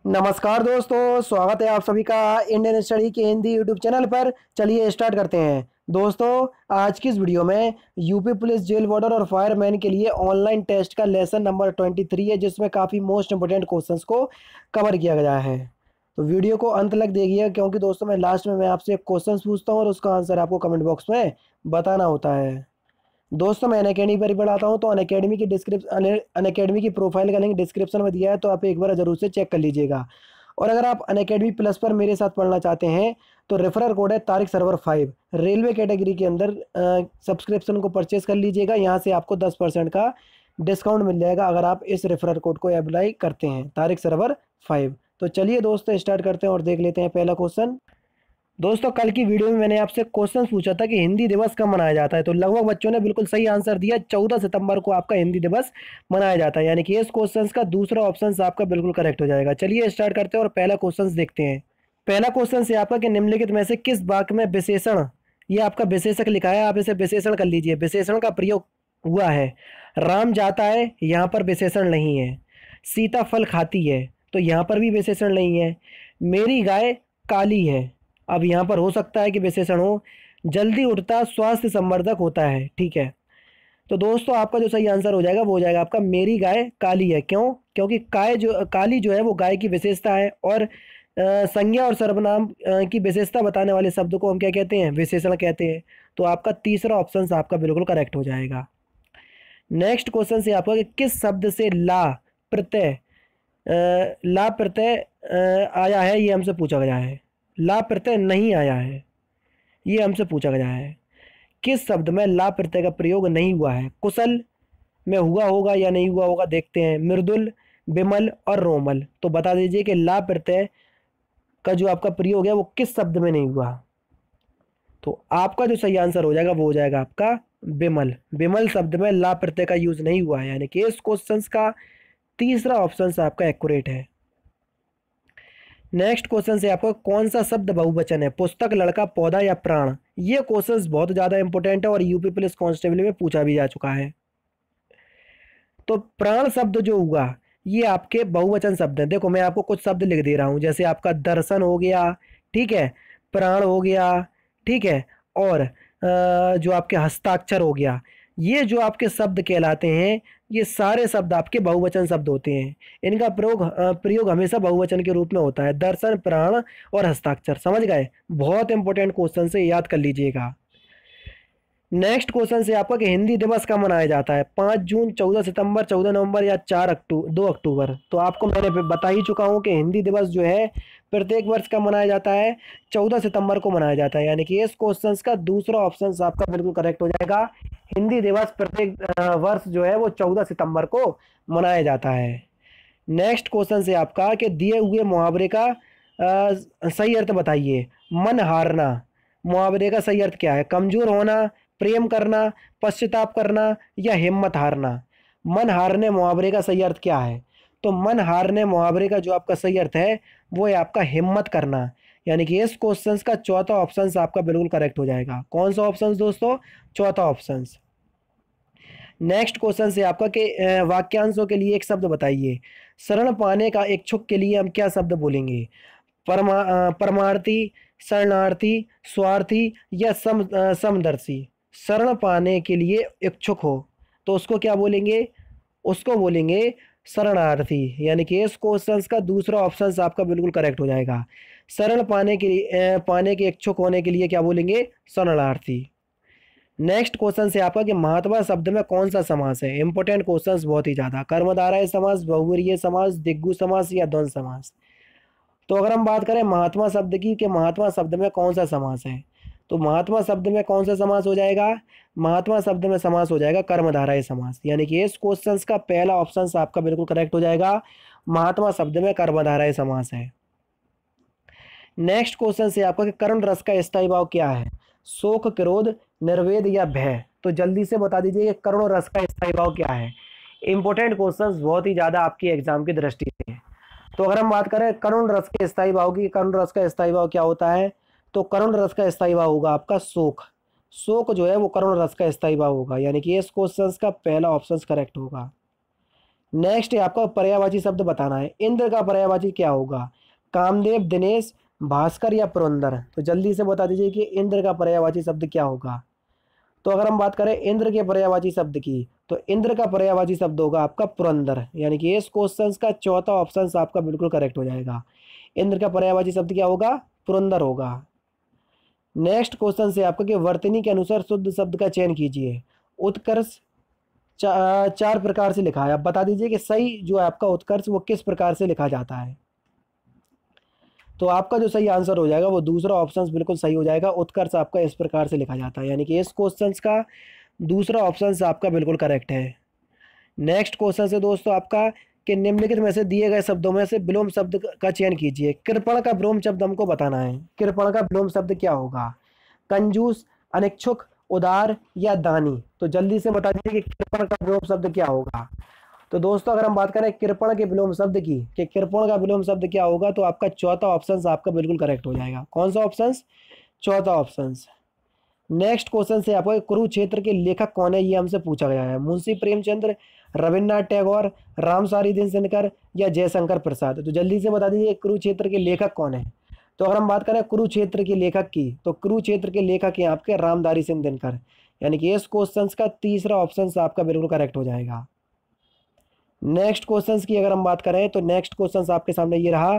नमस्कार दोस्तों, स्वागत है आप सभी का इंडियन स्टडी के हिंदी यूट्यूब चैनल पर। चलिए स्टार्ट करते हैं। दोस्तों, आज की इस वीडियो में यूपी पुलिस जेल वार्डन और फायरमैन के लिए ऑनलाइन टेस्ट का लेसन नंबर 23 है, जिसमें काफ़ी मोस्ट इंपोर्टेंट क्वेश्चंस को कवर किया गया है। तो वीडियो को अंत तक देखिए, क्योंकि दोस्तों मैं लास्ट में आपसे एक क्वेश्चन पूछता हूँ और उसका आंसर आपको कमेंट बॉक्स में बताना होता है। दोस्तों, मैं अनअकैडमी पर ही पढ़ाता हूँ, तो अनअकैडमी की प्रोफाइल का लिंक डिस्क्रिप्शन में दिया है, तो आप एक बार ज़रूर से चेक कर लीजिएगा। और अगर आप अनअकैडमी प्लस पर मेरे साथ पढ़ना चाहते हैं तो रेफरल कोड है तारिक सर्वर 5। रेलवे कैटेगरी के अंदर सब्सक्रिप्शन को परचेज कर लीजिएगा। यहाँ से आपको 10% का डिस्काउंट मिल जाएगा अगर आप इस रेफरल कोड को अप्लाई करते हैं, तारिक सर्वर 5। तो चलिए दोस्तों स्टार्ट करते हैं और देख लेते हैं पहला क्वेश्चन। दोस्तों, कल की वीडियो में मैंने आपसे क्वेश्चन पूछा था कि हिंदी दिवस कब मनाया जाता है, तो लगभग बच्चों ने बिल्कुल सही आंसर दिया। 14 सितंबर को आपका हिंदी दिवस मनाया जाता है, यानी कि इस क्वेश्चन का दूसरा ऑप्शन आपका बिल्कुल करेक्ट हो जाएगा। चलिए स्टार्ट करते हैं और पहला क्वेश्चन देखते हैं। पहला क्वेश्चन से आपका कि निम्नलिखित में से किस वाक्य में विशेषण, ये आपका विशेषक लिखा है, आप इसे विशेषण कर लीजिए। विशेषण का प्रयोग हुआ है। राम जाता है, यहाँ पर विशेषण नहीं है। सीता फल खाती है, तो यहाँ पर भी विशेषण नहीं है। मेरी गाय काली है, अब यहाँ पर हो सकता है कि विशेषण हो। जल्दी उठता स्वास्थ्य संवर्धक होता है, ठीक है। तो दोस्तों, आपका जो सही आंसर हो जाएगा वो हो जाएगा आपका मेरी गाय काली है। क्यों? क्योंकि काली जो है वो गाय की विशेषता है, और संज्ञा और सर्वनाम की विशेषता बताने वाले शब्द को हम क्या कहते हैं? विशेषण कहते हैं। तो आपका तीसरा ऑप्शन आपका बिल्कुल करेक्ट हो जाएगा। नेक्स्ट क्वेश्चन से आपका कि किस शब्द से ला प्रत्यय आया है, ये हमसे पूछा गया है। ला प्रत्यय नहीं आया है, ये हमसे पूछा गया है। किस शब्द में ला प्रत्यय का प्रयोग नहीं हुआ है? कुशल में हुआ होगा या नहीं हुआ होगा, देखते हैं। मृदुल, विमल और रोमल। तो बता दीजिए कि ला प्रत्यय का जो आपका प्रयोग है वो किस शब्द में नहीं हुआ। तो आपका जो सही आंसर हो जाएगा वो हो जाएगा आपका विमल। विमल शब्द में ला प्रत्यय का यूज नहीं हुआ है, यानी कि इस क्वेश्चन का तीसरा ऑप्शन आपका एक्यूरेट है। नेक्स्ट क्वेश्चन से आपको कौन सा शब्द बहुवचन है? पुस्तक, लड़का, पौधा या प्राण। ये क्वेश्चंस बहुत ज़्यादा इंपॉर्टेंट है और यूपी पुलिस कांस्टेबल में पूछा भी जा चुका है। तो प्राण शब्द जो हुआ ये आपके बहुवचन शब्द हैं। देखो, मैं आपको कुछ शब्द लिख दे रहा हूँ, जैसे आपका दर्शन हो गया, ठीक है, प्राण हो गया, ठीक है, और जो आपके हस्ताक्षर हो गया। ये जो आपके शब्द कहलाते हैं, ये सारे शब्द आपके बहुवचन शब्द होते हैं। इनका प्रयोग हमेशा बहुवचन के रूप में होता है। दर्शन, प्राण और हस्ताक्षर। समझ गए? बहुत इंपॉर्टेंट क्वेश्चन से याद कर लीजिएगा। नेक्स्ट क्वेश्चन से आपका कि हिंदी दिवस कब मनाया जाता है? 5 जून, 14 सितंबर, 14 नवंबर या 2 अक्टूबर। तो आपको मैंने बता ही चुका हूँ कि हिंदी दिवस जो है प्रत्येक वर्ष कब मनाया जाता है? 14 सितंबर को मनाया जाता है, यानी कि इस क्वेश्चन का दूसरा ऑप्शन आपका बिल्कुल करेक्ट हो जाएगा। हिंदी दिवस प्रत्येक वर्ष जो है वो 14 सितंबर को मनाया जाता है। नेक्स्ट क्वेश्चन से आपका कि दिए हुए मुहावरे का सही अर्थ बताइए। मन हारना, मुहावरे का सही अर्थ क्या है? कमजोर होना, प्रेम करना, पश्चाताप करना या हिम्मत हारना। मन हारने मुहावरे का सही अर्थ क्या है? तो मन हारने मुहावरे का जो आपका सही अर्थ है वो है आपका हिम्मत करना, यानी कि इस क्वेश्चन का चौथा ऑप्शन आपका बिल्कुल करेक्ट हो जाएगा। कौन सा ऑप्शन दोस्तों? चौथा ऑप्शन। नेक्स्ट क्वेश्चन से आपका कि वाक्यांशों के लिए एक शब्द बताइए। शरण पाने का इच्छुक के लिए हम क्या शब्द बोलेंगे? परमार्थी, शरणार्थी, स्वार्थी या समदर्शी। शरण पाने के लिए इच्छुक हो तो उसको क्या बोलेंगे? उसको बोलेंगे शरणार्थी, यानी कि इस क्वेश्चन का दूसरा ऑप्शन आपका बिल्कुल करेक्ट हो जाएगा। शरण पाने के लिए पाने के इच्छुक होने के लिए क्या बोलेंगे? शरणार्थी। नेक्स्ट क्वेश्चन से आपका कि महात्मा शब्द में कौन सा समास है? इंपॉर्टेंट क्वेश्चंस बहुत ही ज्यादा। कर्मधारय समास, बहुवरीय समास, दिग्गु समास या द्वंद्व समास। तो अगर हम बात करें महात्मा शब्द की कि महात्मा शब्द में कौन सा समास है, तो महात्मा शब्द में कौन सा समास हो जाएगा? महात्मा शब्द में समास हो जाएगा कर्मधारय समास, यानी कि इस क्वेश्चन का पहला ऑप्शन आपका बिल्कुल करेक्ट हो जाएगा। महात्मा शब्द में कर्मधारय समास है। नेक्स्ट क्वेश्चन से आपका कि कर्ण रस का स्थायी भाव क्या है? शोक, क्रोध, निर्वेद या भय। तो जल्दी से बता दीजिए कि कर्ण रस का स्थायी भाव क्या है। इंपॉर्टेंट क्वेश्चंस बहुत ही ज्यादा आपकी एग्जाम की दृष्टि से। तो अगर हम बात करें करुण रस के स्थायी भाव की, करुण रस का स्थायी भाव क्या होता है? तो करुण रस का स्थायी भाव होगा आपका शोक। शोक जो है वो करुण रस का स्थायी भाव होगा, यानी कि इस क्वेश्चन का पहला ऑप्शन करेक्ट होगा। नेक्स्ट है आपका पर्यायवाची शब्द बताना है। इंद्र का पर्यायवाची क्या होगा? कामदेव, दिनेश, भास्कर या पुरंदर? तो जल्दी से बता दीजिए कि इंद्र का पर्यायवाची शब्द क्या होगा। तो अगर हम बात करें इंद्र के पर्यायवाची शब्द की, तो इंद्र का पर्यायवाची शब्द होगा आपका पुरंदर, यानी कि इस क्वेश्चन का चौथा ऑप्शन आपका बिल्कुल करेक्ट हो जाएगा। इंद्र का पर्यायवाची शब्द क्या होगा? पुरंदर होगा। नेक्स्ट क्वेश्चन से आपका कि वर्तनी के अनुसार शुद्ध शब्द का चयन कीजिए। उत्कर्ष चार प्रकार से लिखा है। आप बता दीजिए कि सही जो है आपका उत्कर्ष वो किस प्रकार से लिखा जाता है। तो आपका जो सही आंसर हो जाएगा वो दूसरा ऑप्शन बिल्कुल सही हो जाएगा। उत्कर्ष आपका इस प्रकार से लिखा जाता है, यानी कि इस क्वेश्चन का दूसरा ऑप्शन आपका बिल्कुल करेक्ट है। नेक्स्ट क्वेश्चन से दोस्तों आपका कि निम्नलिखित में से दिए गए शब्दों में से विलोम शब्द का चयन कीजिए। कृपण का विलोम शब्द हमको बताना है। कृपण का विलोम शब्द क्या होगा? कंजूस, अनिच्छुक, उदार या दानी? तो जल्दी से बता दीजिए कि कृपण का विलोम शब्द क्या होगा। तो दोस्तों अगर हम बात करें कृपण के विलोम शब्द की कि कृपण का विलोम शब्द क्या होगा, तो आपका चौथा ऑप्शन आपका बिल्कुल करेक्ट हो जाएगा। कौन सा ऑप्शन? चौथा ऑप्शन। नेक्स्ट क्वेश्चन से आपको कुरुक्षेत्र के लेखक कौन है, ये हमसे पूछा गया है। मुंशी प्रेमचंद्र, रविन्द्रनाथ टैगोर, रामसारी दिनशंकर या जयशंकर प्रसाद? तो जल्दी से बता दीजिए कुरुक्षेत्र के लेखक कौन है। तो अगर हम बात करें कुरुक्षेत्र के लेखक की, तो कुरुक्षेत्र के लेखक हैं आपके रामधारी सिंह दिनकर, यानी कि इस क्वेश्चन का तीसरा ऑप्शन आपका बिल्कुल करेक्ट हो जाएगा। नेक्स्ट क्वेश्चंस की अगर हम बात करें, तो नेक्स्ट क्वेश्चंस आपके सामने ये रहा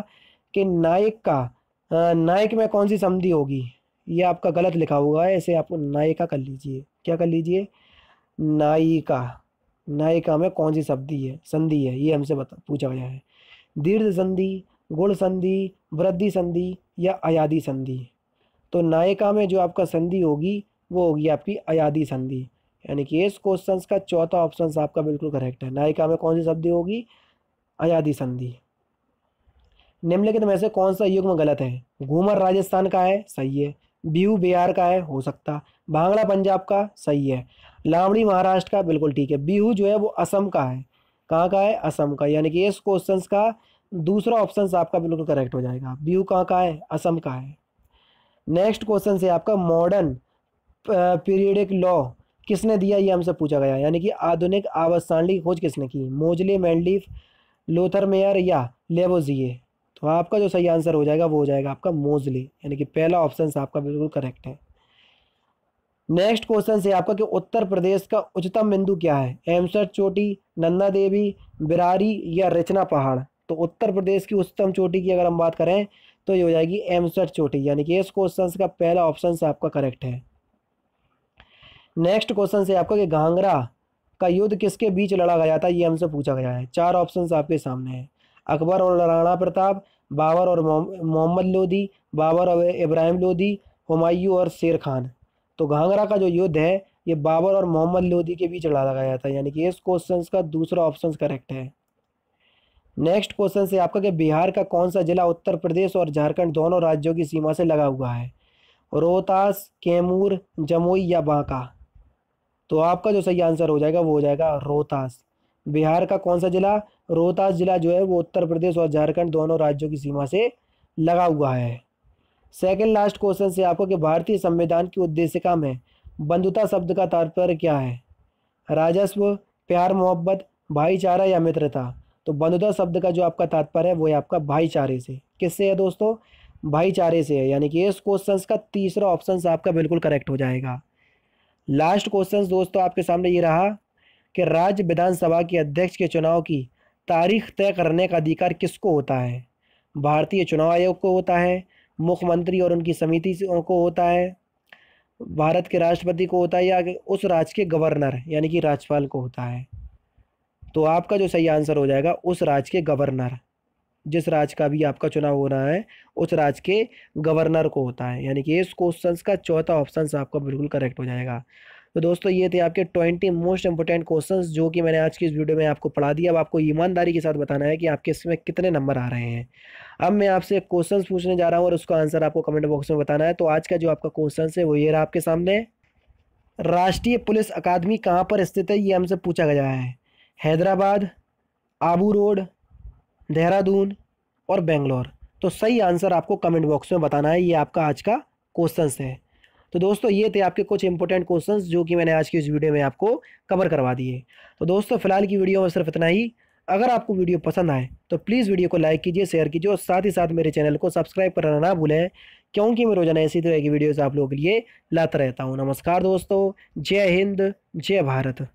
कि नायक का नायक में कौन सी संधि होगी। ये आपका गलत लिखा हुआ है, इसे आप नायिका कर लीजिए। क्या कर लीजिए? नायिका। नायिका में कौन सी संधि है, ये हमसे पूछा गया है। दीर्घ संधि, गुण संधि, वृद्धि संधि या अयादी संधि? तो नायिका में जो आपका संधि होगी वो होगी आपकी अयादी संधि, यानी कि इस क्वेश्चन का चौथा ऑप्शन आपका बिल्कुल करेक्ट है। नायिका में कौन सी संधि होगी? अयादी संधि। निम्नलिखित में से कौन सा युग्म गलत है? घूमर राजस्थान का है, सही है। बिहू बिहार का है, हो सकता। भांगड़ा पंजाब का, सही है। लावड़ी महाराष्ट्र का, बिल्कुल ठीक है। बिहू जो है वो असम का है। कहाँ का है? असम का, यानी कि इस क्वेश्चन का दूसरा ऑप्शन आपका बिल्कुल करेक्ट हो जाएगा। बिहू कहाँ का है? असम का है। नेक्स्ट क्वेश्चन से आपका मॉडर्न पीरियडिक लॉ किसने दिया, ये हमसे पूछा गया, यानी कि आधुनिक आवास सारणी की खोज किसने की? मोजले, मैंडलीफ, लोथर मेयर या लेवोजिए? तो आपका जो सही आंसर हो जाएगा वो हो जाएगा आपका मोजले, यानी कि पहला ऑप्शन आपका बिल्कुल करेक्ट है। नेक्स्ट क्वेश्चन से आपका कि उत्तर प्रदेश का उच्चतम बिंदु क्या है? एमसर चोटी, नंदा देवी, बिरारी या रचना पहाड़? तो उत्तर प्रदेश की उच्चतम चोटी की अगर हम बात करें तो ये हो जाएगी एमसर चोटी, यानी कि इस क्वेश्चन का पहला ऑप्शन आपका करेक्ट है। नेक्स्ट क्वेश्चन से आपका कि घाघरा का युद्ध किसके बीच लड़ा गया था, ये हमसे पूछा गया है। चार ऑप्शंस आपके सामने हैं। अकबर और राणा प्रताप, बाबर और मोहम्मद लोधी, बाबर और इब्राहिम लोधी, हुमायूं और शेर खान? तो घाघरा का जो युद्ध है ये बाबर और मोहम्मद लोधी के बीच लड़ा गया था, यानी कि इस क्वेश्चन का दूसरा ऑप्शन करेक्ट है। नेक्स्ट क्वेश्चन से आपका कि बिहार का कौन सा जिला उत्तर प्रदेश और झारखंड दोनों राज्यों की सीमा से लगा हुआ है? रोहतास, कैमूर, जमुई या बांका? तो आपका जो सही आंसर हो जाएगा वो हो जाएगा रोहतास। बिहार का कौन सा जिला? रोहतास जिला जो है वो उत्तर प्रदेश और झारखंड दोनों राज्यों की सीमा से लगा हुआ है। सेकंड लास्ट क्वेश्चन से आपको कि भारतीय संविधान की उद्देशिका में बंधुता शब्द का तात्पर्य क्या है? राजस्व, प्यार मोहब्बत, भाईचारा या मित्रता? तो बंधुता शब्द का जो आपका तात्पर्य है वो है आपका भाईचारे से। किससे है दोस्तों? भाईचारे से है, यानी कि इस क्वेश्चन का तीसरा ऑप्शन आपका बिल्कुल करेक्ट हो जाएगा। लास्ट क्वेश्चन दोस्तों आपके सामने ये रहा कि राज्य विधानसभा के अध्यक्ष के चुनाव की तारीख तय करने का अधिकार किसको होता है? भारतीय चुनाव आयोग को होता है, मुख्यमंत्री और उनकी समिति को होता है, भारत के राष्ट्रपति को होता है या उस राज्य के गवर्नर यानी कि राज्यपाल को होता है? तो आपका जो सही आंसर हो जाएगा उस राज्य के गवर्नर। जिस राज्य का भी आपका चुनाव हो रहा है उस राज्य के गवर्नर को होता है, यानी कि इस क्वेश्चन का चौथा ऑप्शन आपका बिल्कुल करेक्ट हो जाएगा। तो दोस्तों ये थे आपके 20 मोस्ट इंपोर्टेंट क्वेश्चंस जो कि मैंने आज की इस वीडियो में आपको पढ़ा दिया। अब आपको ईमानदारी के साथ बताना है कि आपके इसमें कितने नंबर आ रहे हैं। अब मैं आपसे क्वेश्चंस पूछने जा रहा हूँ और उसका आंसर आपको कमेंट बॉक्स में बताना है। तो आज का जो आपका क्वेश्चन है वो ये रहा आपके सामने। राष्ट्रीय पुलिस अकादमी कहाँ पर स्थित है, ये हमसे पूछा गया है। हैदराबाद, आबू रोड, देहरादून और बेंगलोर? तो सही आंसर आपको कमेंट बॉक्स में बताना है। ये आपका आज का क्वेश्चन है। तो दोस्तों ये थे आपके कुछ इंपॉर्टेंट क्वेश्चंस जो कि मैंने आज की इस वीडियो में आपको कवर करवा दिए। तो दोस्तों फिलहाल की वीडियो में सिर्फ इतना ही। अगर आपको वीडियो पसंद आए तो प्लीज़ वीडियो को लाइक कीजिए, शेयर कीजिए और साथ ही साथ मेरे चैनल को सब्सक्राइब करना ना भूलें, क्योंकि मैं रोजाना इसी तरह की वीडियोस आप लोगों के लिए लाता रहता हूँ। नमस्कार दोस्तों, जय हिंद, जय भारत।